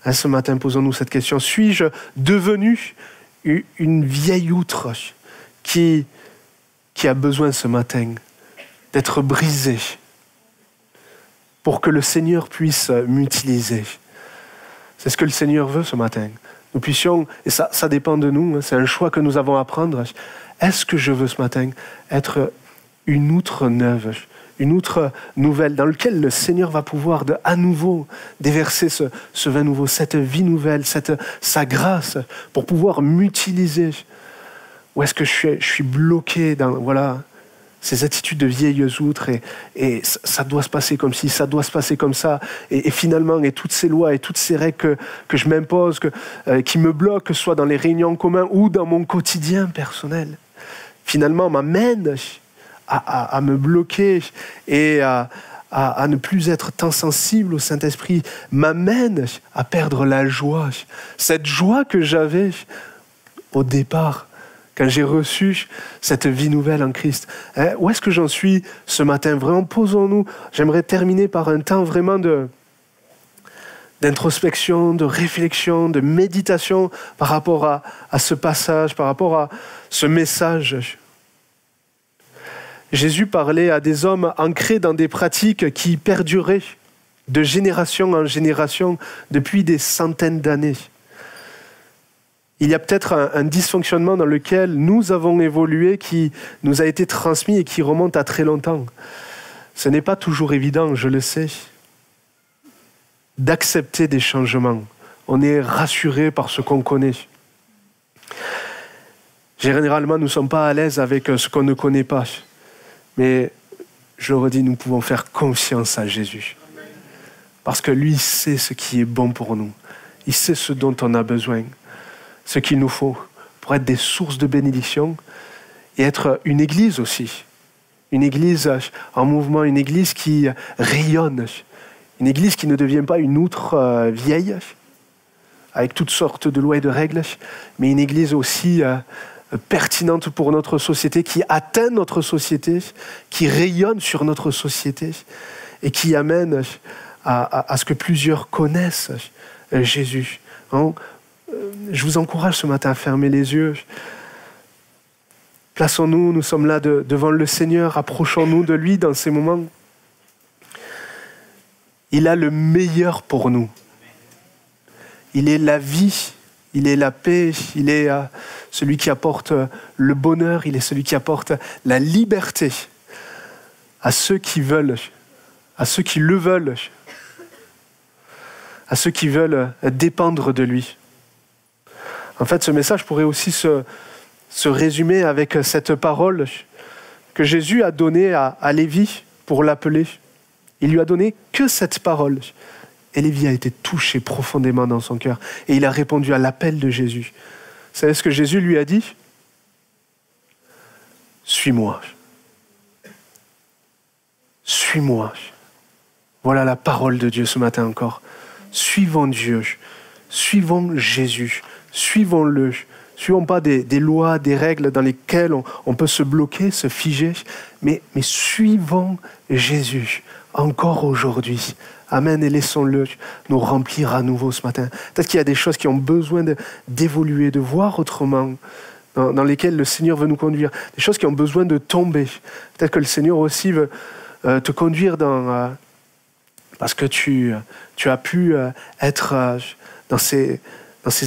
Ce matin, posons-nous cette question. Suis-je devenu une vieille outre qui a besoin ce matin d'être brisée pour que le Seigneur puisse m'utiliser? C'est ce que le Seigneur veut ce matin. Nous puissions, et ça dépend de nous, c'est un choix que nous avons à prendre. Est-ce que je veux ce matin être une outre neuve, une outre nouvelle, dans laquelle le Seigneur va pouvoir à nouveau déverser ce vin nouveau, cette vie nouvelle, sa grâce, pour pouvoir m'utiliser? Ou est-ce que je suis bloqué dans ces attitudes de vieilles outres, et ça doit se passer comme ci, ça doit se passer comme ça, et finalement, et toutes ces lois et toutes ces règles que je m'impose, qui me bloquent, que ce soit dans les réunions en commun ou dans mon quotidien personnel, finalement m'amènent à me bloquer et à ne plus être tant sensible au Saint-Esprit, m'amène à perdre la joie, cette joie que j'avais au départ, quand j'ai reçu cette vie nouvelle en Christ. Où est-ce que j'en suis ce matin? Vraiment, posons-nous. J'aimerais terminer par un temps vraiment d'introspection, de réflexion, de méditation par rapport à ce passage, par rapport à ce message. Jésus parlait à des hommes ancrés dans des pratiques qui perduraient de génération en génération depuis des centaines d'années. Il y a peut-être un dysfonctionnement dans lequel nous avons évolué, qui nous a été transmis et qui remonte à très longtemps. Ce n'est pas toujours évident, je le sais, d'accepter des changements. On est rassuré par ce qu'on connaît. Généralement, nous ne sommes pas à l'aise avec ce qu'on ne connaît pas. Mais je le redis, nous pouvons faire confiance à Jésus. Parce que lui sait ce qui est bon pour nous. Il sait ce dont on a besoin. Ce qu'il nous faut pour être des sources de bénédiction et être une église aussi. Une église en mouvement, une église qui rayonne. Une église qui ne devient pas une outre vieille, avec toutes sortes de lois et de règles, mais une église aussi pertinente pour notre société, qui atteint notre société, qui rayonne sur notre société et qui amène à ce que plusieurs connaissent Jésus. Je vous encourage ce matin à fermer les yeux. Plaçons-nous, nous sommes là devant le Seigneur, approchons-nous de lui dans ces moments. Il a le meilleur pour nous. Il est la vie, il est la paix, il est celui qui apporte le bonheur, il est celui qui apporte la liberté à ceux qui veulent, à ceux qui le veulent, à ceux qui veulent dépendre de lui. En fait, ce message pourrait aussi se résumer avec cette parole que Jésus a donnée à Lévi pour l'appeler. Il lui a donné que cette parole. Et Lévi a été touché profondément dans son cœur. Et il a répondu à l'appel de Jésus. Vous savez ce que Jésus lui a dit? Suis-moi. Suis-moi. Voilà la parole de Dieu ce matin encore. Suivons Dieu. Suivons Jésus. Suivons-le. Suivons pas des lois, des règles dans lesquelles on peut se bloquer, se figer, mais suivons Jésus encore aujourd'hui. Amen, et laissons-le nous remplir à nouveau ce matin. Peut-être qu'il y a des choses qui ont besoin d'évoluer, de voir autrement, dans lesquelles le Seigneur veut nous conduire. Des choses qui ont besoin de tomber. Peut-être que le Seigneur aussi veut te conduire parce que tu as pu être dans ces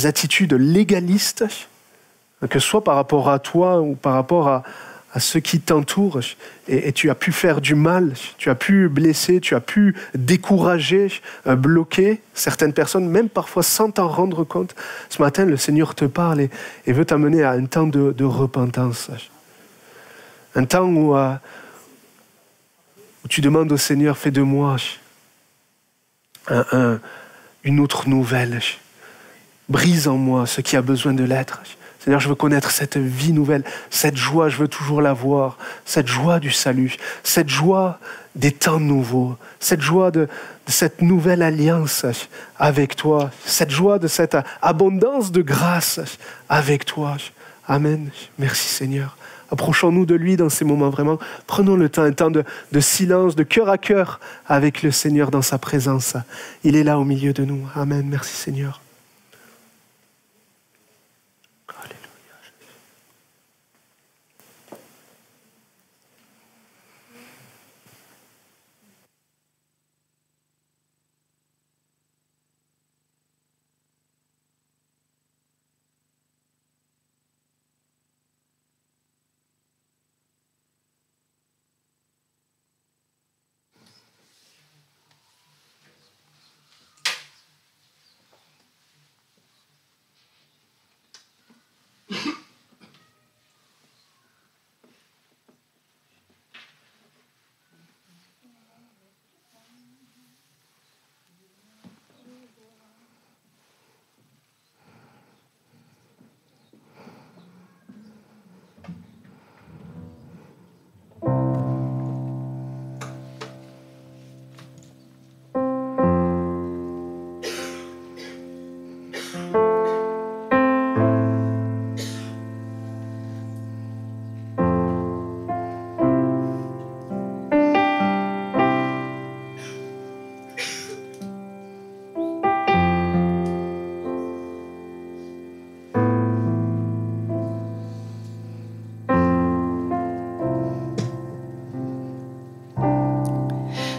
attitudes légalistes, que ce soit par rapport à toi ou par rapport à ceux qui t'entourent, et tu as pu faire du mal, tu as pu blesser, tu as pu décourager, bloquer certaines personnes, même parfois sans t'en rendre compte. Ce matin, le Seigneur te parle et veut t'amener à un temps de repentance. Un temps où tu demandes au Seigneur, fais de moi une autre nouvelle. Brise en moi ce qui a besoin de l'être. Seigneur, je veux connaître cette vie nouvelle, cette joie, je veux toujours la voir, cette joie du salut, cette joie des temps nouveaux, cette joie de cette nouvelle alliance avec toi, cette joie de cette abondance de grâce avec toi. Amen. Merci Seigneur. Approchons-nous de lui dans ces moments vraiment. Prenons le temps, un temps de silence, de cœur à cœur avec le Seigneur dans sa présence. Il est là au milieu de nous. Amen. Merci Seigneur.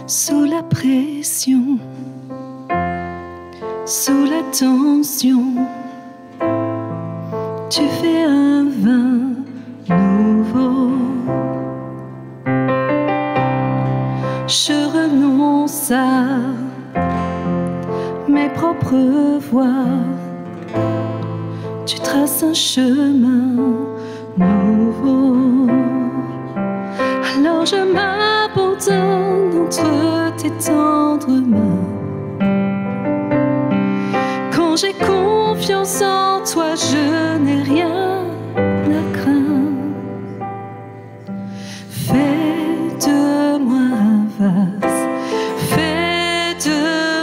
Sous la pression, sous la tension, tu fais un vin nouveau. Je renonce à mes propres voies. Tu traces un chemin nouveau. Alors je m'abandonne entre tes tendres mains. Quand j'ai confiance en toi, je n'ai rien à craindre. Fais de moi un vase, fais de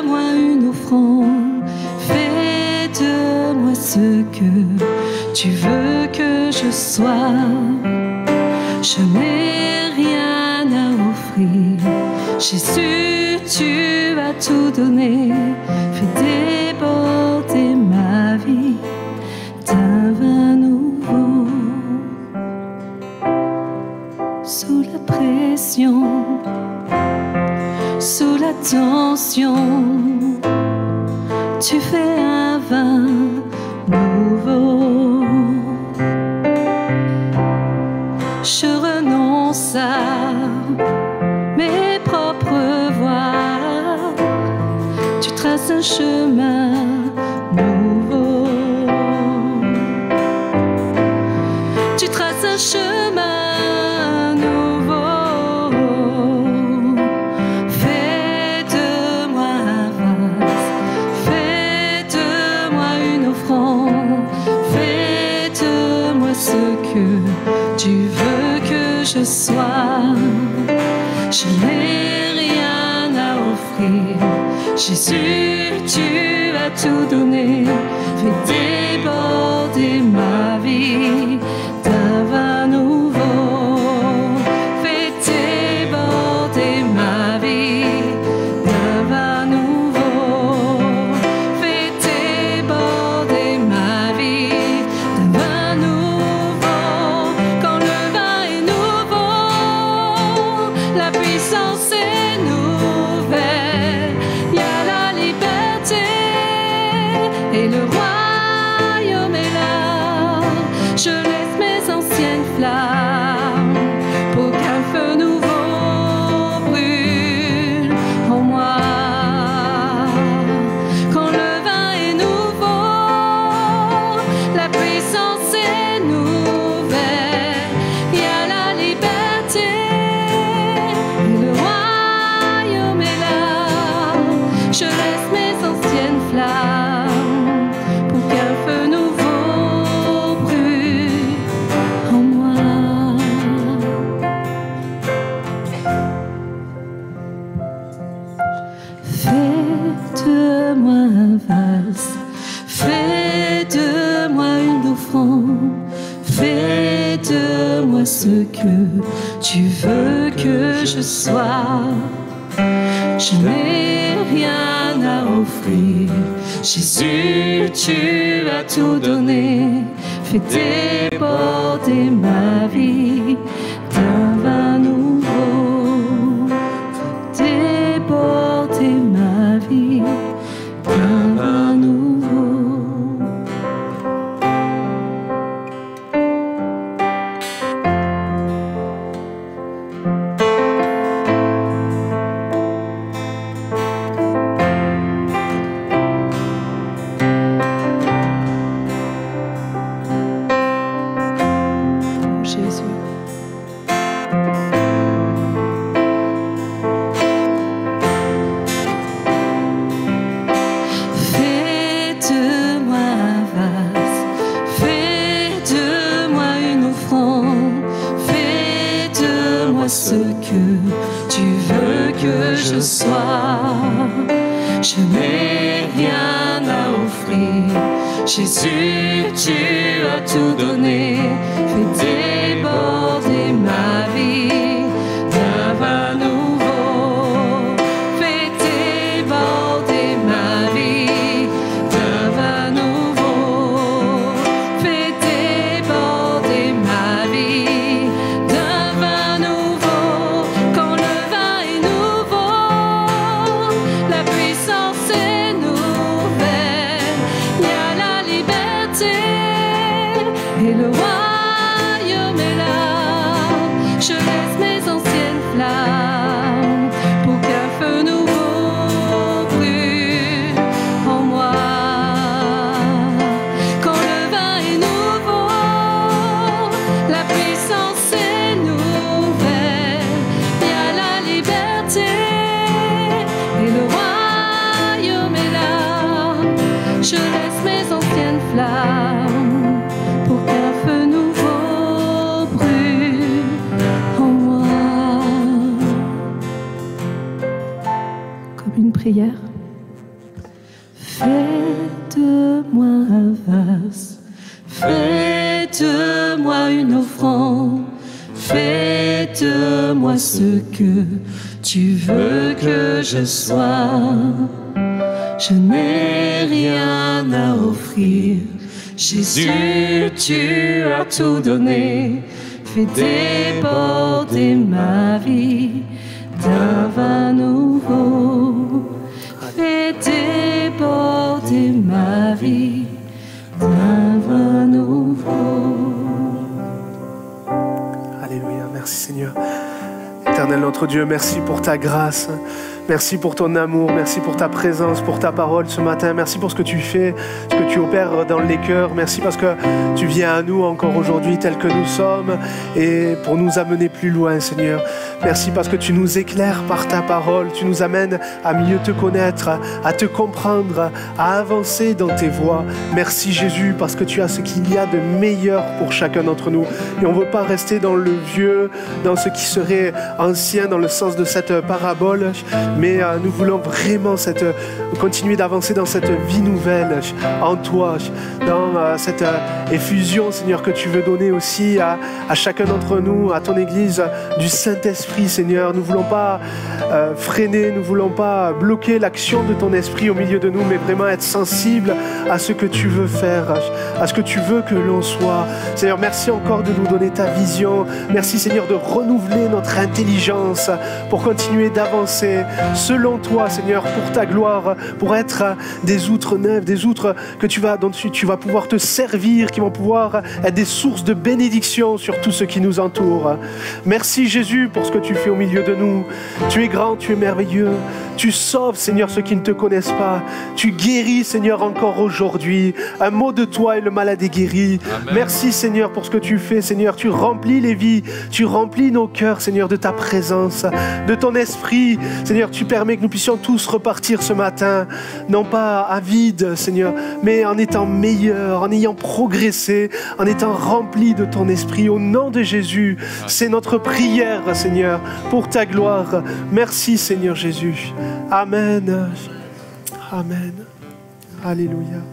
moi une offrande, fais de moi ce que tu veux que je sois. Je n'ai rien à offrir, Jésus, tu as tout donné. Fais déborder ma vie d'un vin nouveau. Sous la pression, sous la tension, tu fais un vin nouveau. Je renonce à mes propres voies. Tu traces un chemin nouveau. Tu traces un chemin nouveau. Fais de moi un vase, fais de moi une offrande, fais de moi ce que tu veux que je sois. Je n'ai rien à offrir, Jésus, tu as tout donné. Fais déborder ma vie d'un vin nouveau. Fais déborder ma vie d'un vin nouveau. Fais déborder ma vie d'un vin nouveau. Quand le vin est nouveau, la puissance est nouvelle. Il y a la liberté et le royaume est là. Je laisse mes anciennes flammes pour qu'un feu nouveau brûle en moi. Quand le vin est nouveau, la puissance est nouvelle. Il y a la liberté et le royaume est là. Je laisse mes anciennes flammes pour qu'un feu nouveau brûle en moi. Fais de moi un vase, fais de moi une offrande, fais de moi ce que tu veux que je sois. Je n'ai rien à offrir, Jésus, tu as tout donné. Fais déborder ma vie d'un vin nouveau. Fais déborder ma vie d'un vin nouveau. Jésus. Fais de moi un vase, fais de moi une offrande, fais de moi ce que tu veux que je sois. Je n'ai rien à offrir, Jésus, tu as tout donné. Fais déborder ma vie d'un vin nouveau. Fais déborder ma vie d'un vin nouveau. Fais déborder ma vie d'un vin nouveau. Quand le vin est nouveau, flamme pour qu'un feu nouveau brûle en moi. Comme une prière. Fais de moi un vase, fais de moi une offrande, fais de moi ce que tu veux que je sois. Je n'ai rien à offrir, Jésus, tu as tout donné. Fais déborder ma vie d'un vin nouveau. Fais déborder ma vie d'un vin nouveau. Alléluia, merci Seigneur. Éternel notre Dieu, merci pour ta grâce. Merci pour ton amour, merci pour ta présence, pour ta parole ce matin. Merci pour ce que tu fais, ce que tu opères dans les cœurs. Merci parce que tu viens à nous encore aujourd'hui tels que nous sommes et pour nous amener plus loin, Seigneur. Merci parce que tu nous éclaires par ta parole. Tu nous amènes à mieux te connaître, à te comprendre, à avancer dans tes voies. Merci Jésus parce que tu as ce qu'il y a de meilleur pour chacun d'entre nous. Et on ne veut pas rester dans le vieux, dans ce qui serait ancien, dans le sens de cette parabole. Mais nous voulons vraiment continuer d'avancer dans cette vie nouvelle en toi, dans cette effusion, Seigneur, que tu veux donner aussi à chacun d'entre nous, à ton Église, du Saint-Esprit, Seigneur. Nous ne voulons pas freiner, nous ne voulons pas bloquer l'action de ton Esprit au milieu de nous, mais vraiment être sensibles à ce que tu veux faire, à ce que tu veux que l'on soit. Seigneur, merci encore de nous donner ta vision. Merci, Seigneur, de renouveler notre intelligence pour continuer d'avancer selon toi, Seigneur, pour ta gloire, pour être des outres neuves, des outres dont tu vas pouvoir te servir, qui vont pouvoir être des sources de bénédiction sur tout ce qui nous entoure. Merci Jésus pour ce que tu fais au milieu de nous. Tu es grand, tu es merveilleux. Tu sauves, Seigneur, ceux qui ne te connaissent pas. Tu guéris, Seigneur, encore aujourd'hui. Un mot de toi et le malade est guéri. Amen. Merci, Seigneur, pour ce que tu fais, Seigneur. Tu remplis les vies, tu remplis nos cœurs, Seigneur, de ta présence, de ton esprit. Seigneur, tu permets que nous puissions tous repartir ce matin, non pas à vide, Seigneur, mais en étant meilleurs, en ayant progressé, en étant remplis de ton esprit. Au nom de Jésus, c'est notre prière, Seigneur, pour ta gloire. Merci, Seigneur Jésus. Amen. Amen. Alléluia.